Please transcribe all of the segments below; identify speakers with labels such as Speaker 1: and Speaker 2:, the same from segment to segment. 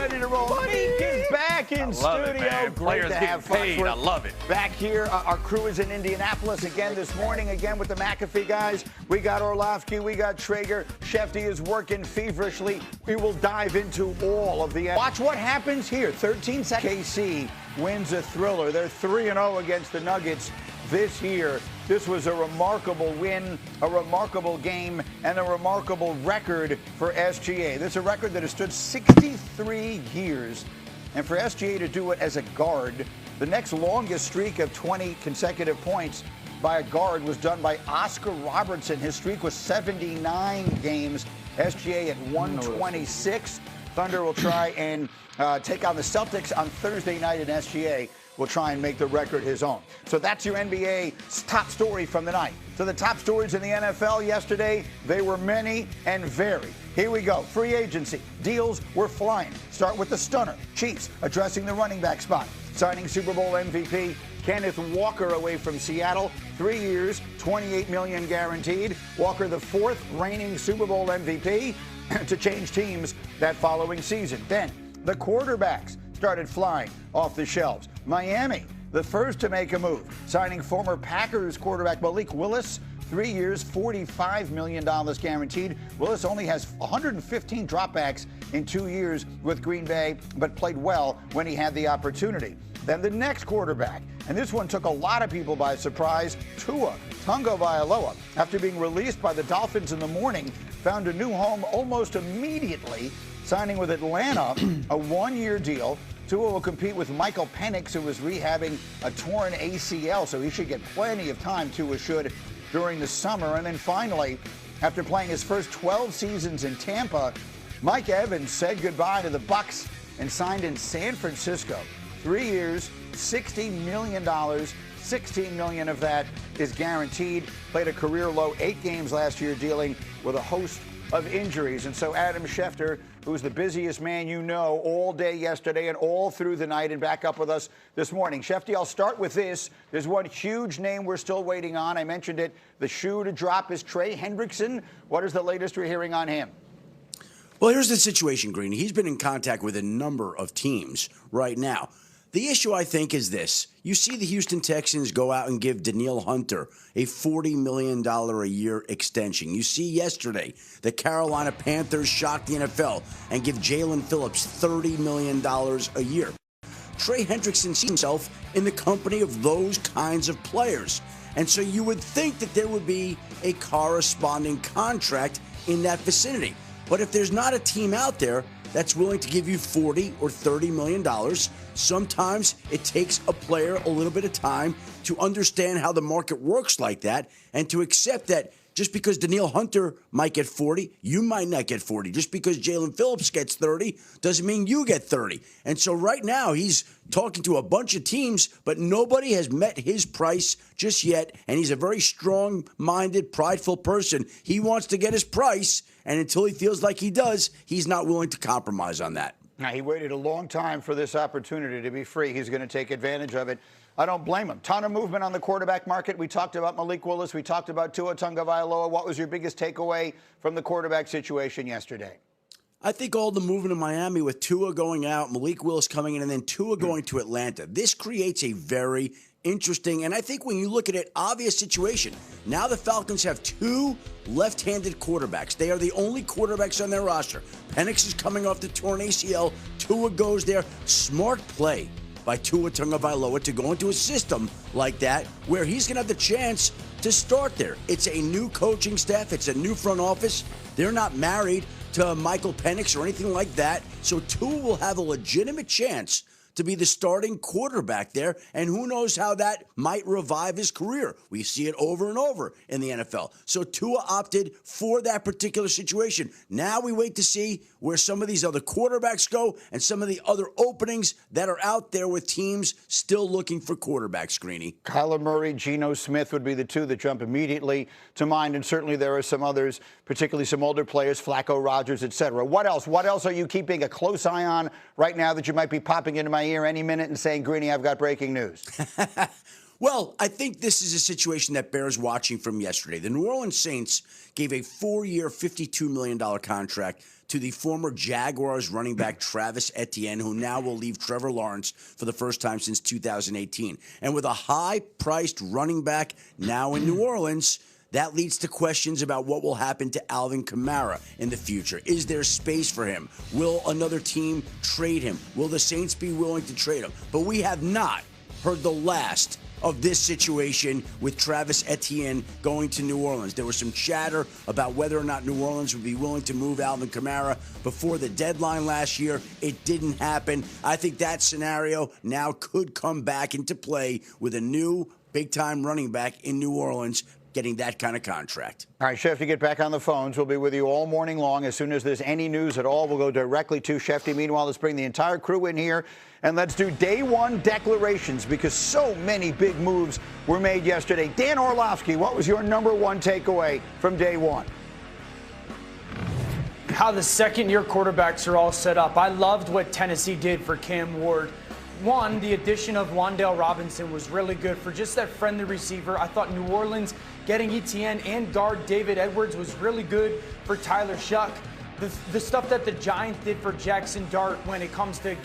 Speaker 1: ready to roll. Mike is back in studio. Great to have fun.
Speaker 2: I love it.
Speaker 1: Back here, our crew is in Indianapolis again this morning, again with the McAfee guys. We got Orlovsky, we got Traeger. Shefty is working feverishly. We will dive into all of the... Watch what happens here. 13 seconds. KC wins a thriller. They're 3-0 against the Nuggets this year. This was a remarkable win, a remarkable game, and a remarkable record for SGA. This is a record that has stood 63 years. And for SGA to do it as a guard, the next longest streak of 20 consecutive points by a guard was done by Oscar Robertson. His streak was 79 games. SGA at 126. Thunder will try and take on the Celtics on Thursday night, and SGA will try and make the record his own. So that's your NBA top story from the night. So the top stories in the NFL yesterday, they were many and varied. Here we go. Free agency. Deals were flying. Start with the stunner. Chiefs addressing the running back spot. Signing Super Bowl MVP Kenneth Walker away from Seattle. 3 years, $28 million guaranteed. Walker, the fourth reigning Super Bowl MVP, to change teams that following season. Then the quarterbacks started flying off the shelves. Miami, the first to make a move, signing former Packers quarterback Malik Willis. 3 years, $45 million guaranteed. Willis only has 115 dropbacks in 2 years with Green Bay, but played well when he had the opportunity. Then the next quarterback, and this one took a lot of people by surprise, Tua Tagovailoa, after being released by the Dolphins in the morning, found a new home almost immediately, signing with Atlanta, a one-year deal. Tua will compete with Michael Penix, who was rehabbing a torn ACL, so he should get plenty of time, Tua should, during the summer. And then finally, after playing his first 12 seasons in Tampa, Mike Evans said goodbye to the Bucs and signed in San Francisco. 3 years, $60 million. $16 million of that is guaranteed. Played a career low 8 games last year, dealing with a host of injuries. And so Adam Schefter, who's the busiest man you know all day yesterday and all through the night, and back up with us this morning. Shefty, I'll start with this. There's one huge name we're still waiting on. I mentioned it. The shoe to drop is Trey Hendrickson. What is the latest we're hearing on him?
Speaker 3: Well, here's the situation, Greeny. He's been in contact with a number of teams right now. The issue, I think, is this. You see the Houston Texans go out and give Danielle Hunter a $40 million a year extension. You see yesterday the Carolina Panthers shock the NFL and give Jalen Phillips $30 million a year. Trey Hendrickson sees himself in the company of those kinds of players. And so you would think that there would be a corresponding contract in that vicinity. But if there's not a team out there that's willing to give you $40 or $30 million, sometimes it takes a player a little bit of time to understand how the market works like that and to accept that just because Danielle Hunter might get 40, you might not get 40. Just because Jalen Phillips gets 30 doesn't mean you get 30. And so right now he's talking to a bunch of teams, but nobody has met his price just yet. And he's a very strong-minded, prideful person. He wants to get his price, and until he feels like he does, he's not willing to compromise on that.
Speaker 1: Now, he waited a long time for this opportunity to be free. He's going to take advantage of it. I don't blame him. Ton of movement on the quarterback market. We talked about Malik Willis. We talked about Tua Tagovailoa. What was your biggest takeaway from the quarterback situation yesterday?
Speaker 3: I think all the movement in Miami with Tua going out, Malik Willis coming in, and then Tua going to Atlanta. This creates a very interesting, and I think when you look at it, obvious situation. Now the Falcons have 2 left-handed quarterbacks. They are the only quarterbacks on their roster. Penix is coming off the torn ACL. Tua goes there. Smart play by Tua Tagovailoa to go into a system like that where he's going to have the chance to start there. It's a new coaching staff. It's a new front office. They're not married to Michael Penix or anything like that. So Tua will have a legitimate chance to be the starting quarterback there, and who knows how that might revive his career. We see it over and over in the NFL. So Tua opted for that particular situation. Now we wait to see where some of these other quarterbacks go and some of the other openings that are out there with teams still looking for quarterbacks, Greeny.
Speaker 1: Kyler Murray, Geno Smith would be the 2 that jump immediately to mind, and certainly there are some others, particularly some older players, Flacco, Rodgers, etc. What else? What else are you keeping a close eye on right now that you might be popping into my ear any minute and saying, Greeny, I've got breaking news?
Speaker 3: Well, I think this is a situation that bears watching from yesterday. The New Orleans Saints gave a 4-year, $52 million contract to the former Jaguars running back Travis Etienne, who now will leave Trevor Lawrence for the first time since 2018. And with a high-priced running back now in New Orleans, that leads to questions about what will happen to Alvin Kamara in the future. Is there space for him? Will another team trade him? Will the Saints be willing to trade him? But we have not heard the last of this situation with Travis Etienne going to New Orleans. There was some chatter about whether or not New Orleans would be willing to move Alvin Kamara before the deadline last year. It didn't happen. I think that scenario now could come back into play with a new big-time running back in New Orleans getting that kind of contract.
Speaker 1: All right, Shefty, get back on the phones. We'll be with you all morning long. As soon as there's any news at all, we'll go directly to Shefty. Meanwhile, let's bring the entire crew in here, and let's do day one declarations because so many big moves were made yesterday. Dan Orlovsky, what was your number one takeaway from day one?
Speaker 2: How the second-year quarterbacks are all set up. I loved what Tennessee did for Cam Ward. One, the addition of Wan'Dale Robinson was really good for just that friendly receiver. I thought New Orleans getting Etienne and guard David Edwards was really good for Tyler Shuck. The stuff that the Giants did for Jackson Dart when it comes to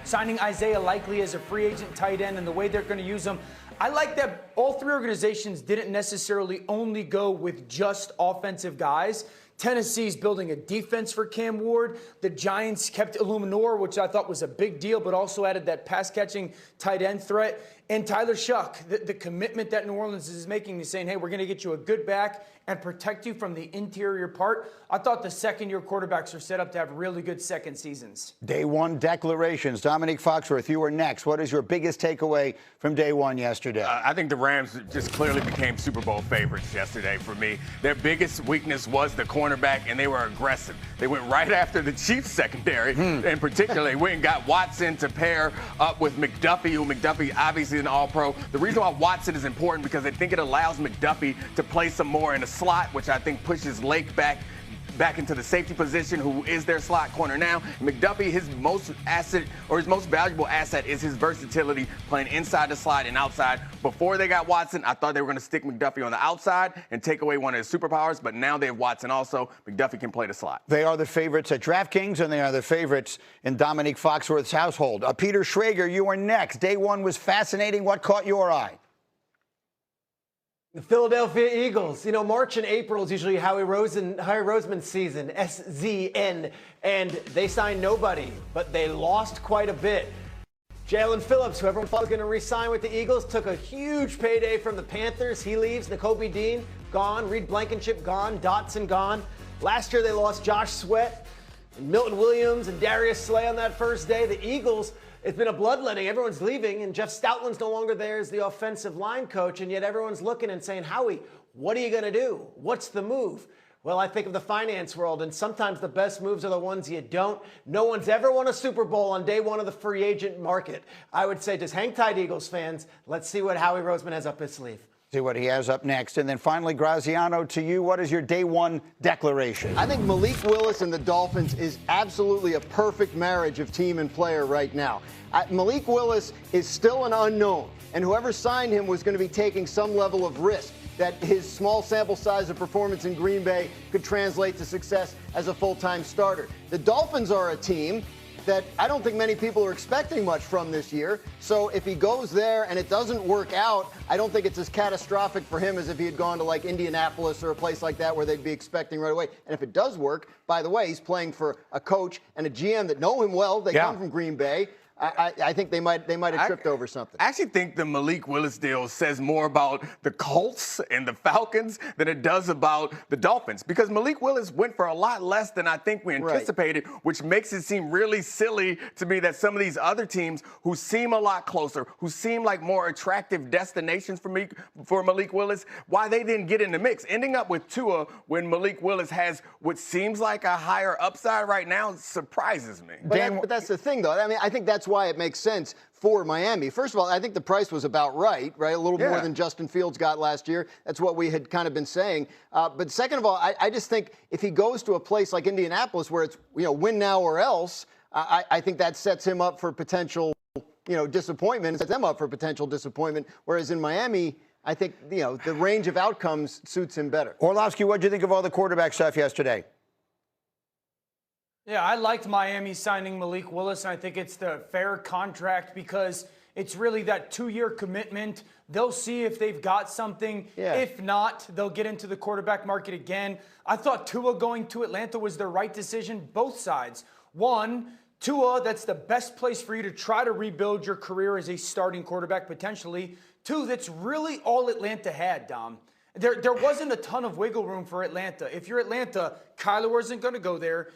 Speaker 2: signing Isaiah Likely as a free agent tight end and the way they're going to use him. I like that all three organizations didn't necessarily only go with just offensive guys. Tennessee's building a defense for Cam Ward. The Giants kept Illuminor, which I thought was a big deal, but also added that pass-catching tight end threat. And Tyler Shuck, the commitment that New Orleans is making is saying, hey, we're going to get you a good back and protect you from the interior part. I thought the second-year quarterbacks are set up to have really good second seasons.
Speaker 1: Day one declarations. Dominique Foxworth, you are next. What is your biggest takeaway from day one yesterday?
Speaker 4: I think the Rams just clearly became Super Bowl favorites yesterday for me. Their biggest weakness was the cornerback, and they were aggressive. They went right after the Chiefs secondary, and particularly went and got Watson to pair up with McDuffie, who McDuffie obviously is an all-pro. The reason why Watson is important because I think it allows McDuffie to play some more in a slot, which I think pushes Lake back into the safety position, who is their slot corner now. McDuffie, his most valuable asset is his versatility, playing inside the slot and outside. Before they got Watson, I thought they were going to stick McDuffie on the outside and take away one of his superpowers, but now they have Watson also. McDuffie can play the slot.
Speaker 1: They are the favorites at DraftKings, and they are the favorites in Dominique Foxworth's household. Peter Schrager, you are next. Day one was fascinating. What caught your eye?
Speaker 5: The Philadelphia Eagles. You know, March and April is usually Howie Roseman's season, SZN, and they signed nobody, but they lost quite a bit. Jalen Phillips, who everyone thought was going to re-sign with the Eagles, took a huge payday from the Panthers. He leaves. Nakobe Dean, gone. Reed Blankenship, gone. Dotson, gone. Last year, they lost Josh Sweat, and Milton Williams, and Darius Slay on that first day. The Eagles, it's been a bloodletting. Everyone's leaving, and Jeff Stoutland's no longer there as the offensive line coach, and yet everyone's looking and saying, Howie, what are you going to do? What's the move? Well, I think of the finance world, and sometimes the best moves are the ones you don't. No one's ever won a Super Bowl on day one of the free agent market. I would say just hang tight, Eagles fans. Let's see what Howie Roseman has up his sleeve.
Speaker 1: See what he has up next. And then finally, Graziano, to you, what is your day one declaration?
Speaker 6: I think Malik Willis and the Dolphins is absolutely a perfect marriage of team and player right now. Malik Willis is still an unknown, and whoever signed him was going to be taking some level of risk that his small sample size of performance in Green Bay could translate to success as a full-time starter. The Dolphins are a team that I don't think many people are expecting much from this year. So if he goes there and it doesn't work out, I don't think it's as catastrophic for him as if he had gone to like Indianapolis or a place like that where they'd be expecting right away. And if it does work, by the way, he's playing for a coach and a GM that know him well. They come from Green Bay. I think they might have tripped over something.
Speaker 4: I actually think the Malik Willis deal says more about the Colts and the Falcons than it does about the Dolphins, because Malik Willis went for a lot less than I think we anticipated, which makes it seem really silly to me that some of these other teams who seem a lot closer, who seem like more attractive destinations for Malik Willis, why they didn't get in the mix. Ending up with Tua when Malik Willis has what seems like a higher upside right now surprises me.
Speaker 6: But that's the thing, though. I mean, I think that's why it makes sense for Miami. First of all, I think the price was about right? A little more than Justin Fields got last year. That's what we had kind of been saying. But second of all, I just think if he goes to a place like Indianapolis where it's, win now or else, I think that sets him up for potential disappointment, set them up for potential disappointment. Whereas in Miami, I think, the range of outcomes suits him better.
Speaker 1: Orlovsky, what do you think of all the quarterback stuff yesterday?
Speaker 2: Yeah, I liked Miami signing Malik Willis, and I think it's the fair contract because it's really that 2-year commitment. They'll see if they've got something.
Speaker 6: Yeah.
Speaker 2: If not, they'll get into the quarterback market again. I thought Tua going to Atlanta was the right decision, both sides. One, Tua, that's the best place for you to try to rebuild your career as a starting quarterback potentially. Two, that's really all Atlanta had, Dom. There wasn't a ton of wiggle room for Atlanta. If you're Atlanta, Kyler wasn't going to go there.